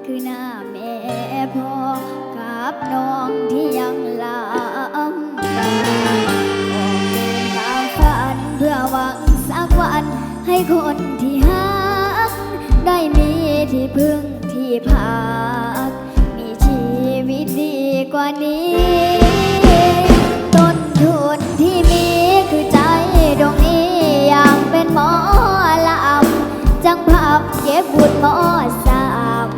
คือหน้าแม่พ่อกับน้องที่ยังลำออกเดินตามฝันเพื่อหวังสักวันให้คนที่หักได้มีที่พึ่งที่พักมีชีวิตดีกว่านี้ต้นทุนที่มีคือใจดวงนี้อยากเป็นหมอลำจังภาพเก็บบุญหมอสาม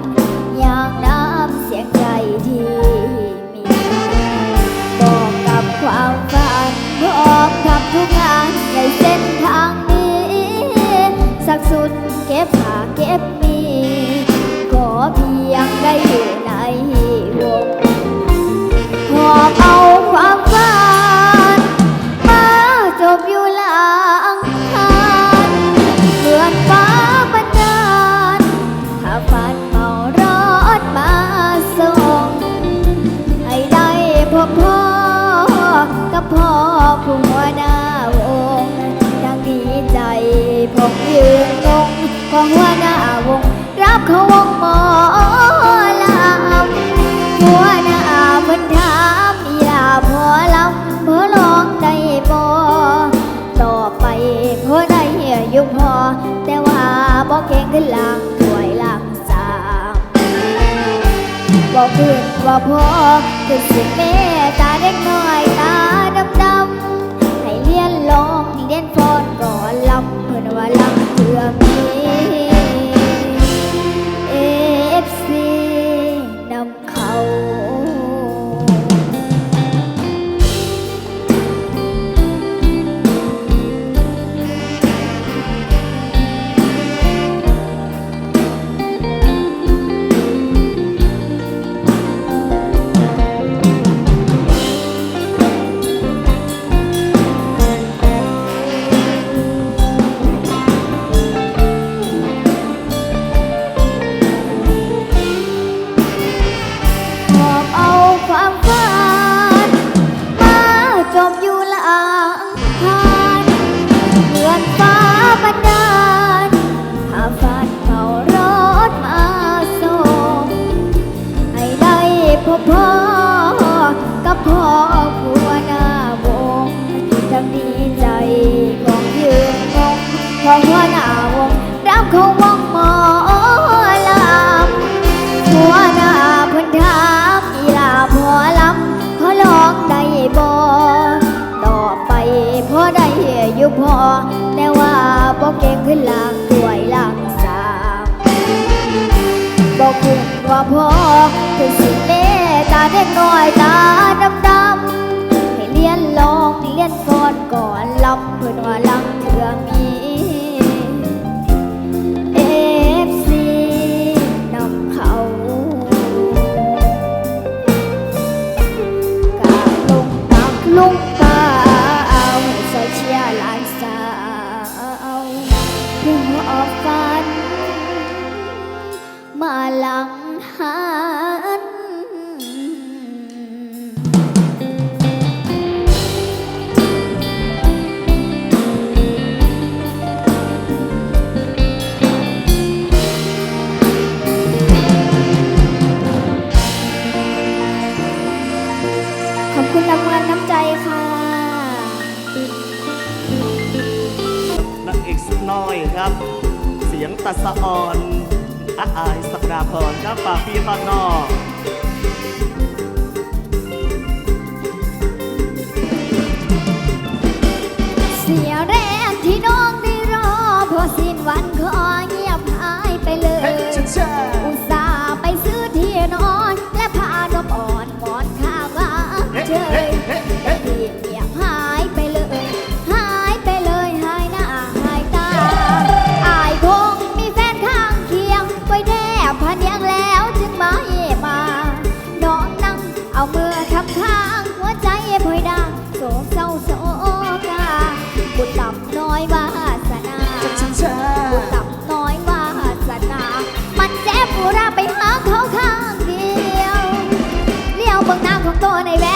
อย่างน้ำเสียงใจที่มีบอกกับความฝันพร้อมทำทุกงานในเส้นทางนี้สักสุดเก็บผ้าเก็บมีขอเพียงได้อยู่ในวงหอบเอาความฝันมาจบอยู่หลังหันเพื่อนฟ้าบันดาลถ้าฝันเมารถมาส่งให้ได้พบพ่อกับพ่อผู้หัวหน้าวงดังดีใจผมยืนงงของหัวหน้าวงรับเขาวงหมอลำหัวหน้าเพิ่นถามอย่าพอลำพอลองได้บ่ต่อไปพอได้อยู่พอแต่ว่าบ่เก่งขึ้นหลังถวยหลังสามบอกขึ้นว่าพอคือสิเมตาเด็กน้อยตาดำๆให้เรียนลองเรียนฟ้อนก่อนลำเพิ่นว่าลำเพื่อมีFC นำเขาจบอยู่หลังหันเพื่อนฟ้าบันดาลพาฝันเขารถมาส่งให้ได้พบพ่อกับพ่อผู้หัวหน้าวงจังดีใจของยืนงงของหัวหน้าวงรับเขาวงหมอลำหัวหน้าเพิ่นถามอีหลาพอลำเขาลองได้บ่ต่อไปพอได้อยู่พอแต่ว่าบ่เก่งขึ้นหลังถวยหลังสามบอกขึ้นว่าพอคือสิเมตาเด็กน้อยตาดำๆให้เรียนลองเรียนฟ้อนก่อนลำเพิ่นว่าลำเถื่อมี FC นำเขาลุงตาเอาใส่เชียร์หลานสาวผู้ออกฝันมาหลังหันขอบคุณรางวัลน้ำใจค่ะนางเอกสุดน้อยครับเสียงตัดสะออนอายสักดาพรครับฝากพี่ฝากน้องเสียแรงที่น้องได้รอพอสิ้นวันขอเงียบหายไปเลยอุตส่าห์ไปซื้อที่นอนและพานมอ่อนหมอนข้างว่าเฉยที่เงียบหายไปเลยหายไปเลยหายหน้าหายตาอายคงมีแฟนข้างเคียงไว้แนบพันยังแล้วจึงมาน้องนั่งเอามือทับข้างหัวใจพลอยดังโศกเศร้าโศกาบุญต่ำน้อยวาสนาบุญต่ำน้อยวาสนามันเจ็บผู้ราไปหาเขาข้างเดียวเลี้ยวเบื้องหน้าของตัวในแว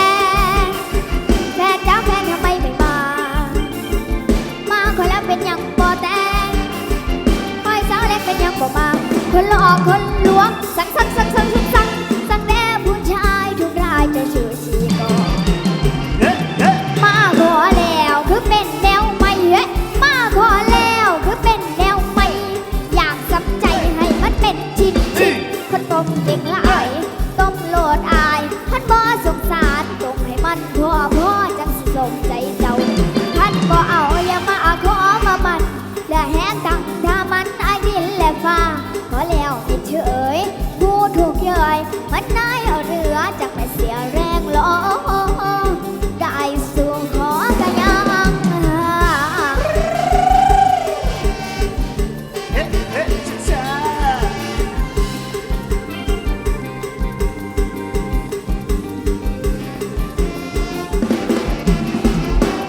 งแฟนจ้าแฟนทำไมไม่มาคนแล้วเป็นยังบ่แต่งคอยสาวเล็กเป็นยังบ่มาคนหลอกคนลวงสัก มเด็กละไอต้มโลดอายพันบ่สงสารตรงให้มันพ่อจังสิสมใจเจ้าพันบ่เอาอย่ามาขอมามันและแห้งตังถ้ามันอายดินและฟ้าพอแล้วไม่เฉยผู้ถูกเย้ยมันนายเอาเรือจากไม่เสียแรงล้อได้สู่ขอกะยัง เฮ้เฮ้ช้า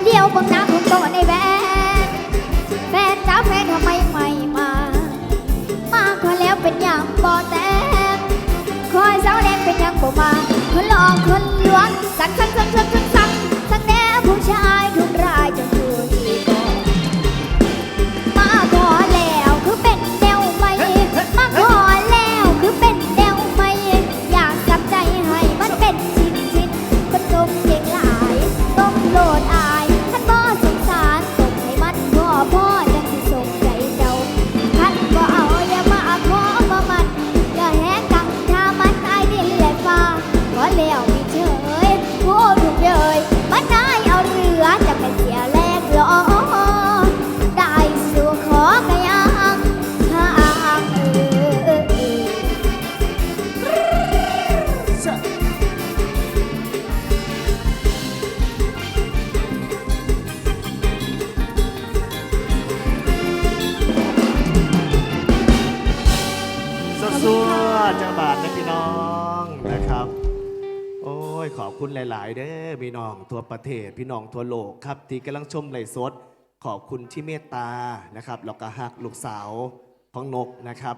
เลี้ยวบังหน้าของโตในแวนแฟนจ้าแฟนทำไมไม่มา มาขอแล้วเป็นอย่างบ่แต่คอยเจ้าแดงเป็นอย่างบ่มาคนหลอกคนลวงสั่งสั่งแน่ผู้ชายทุกรายจะอยู่ที่ก่อนมาขอแล้วคือเป็นแนวไม่มาขอแล้วคือเป็นแนวไม่อยากจับใจให้มันเป็นชิ้นคนต้มเก่งหลายต้มโลดอายท่านบ่สงสารต้มให้มันพ่อจังสิสงใจเจ้าท่านบ่เอาอย่ามาขอมามันอย่าแหกกังถ้ามันอายดินและฟ้าขอแล้วไม่เฉยโอ้ถูกเย้ยมันนายเอาเรือจะไปเสียแรงล้อได้สู่ขอกะยังทางช้าสัวๆจะบาทนะพี่น้องนะครับ โอ้ยขอบคุณหลาย ๆ เด้อพี่น้องทั่วประเทศพี่น้องทั่วโลกครับที่กำลังชมไลฟ์สดขอบคุณที่เมตตานะครับแล้วก็ฮักลูกสาวของนกนะครับ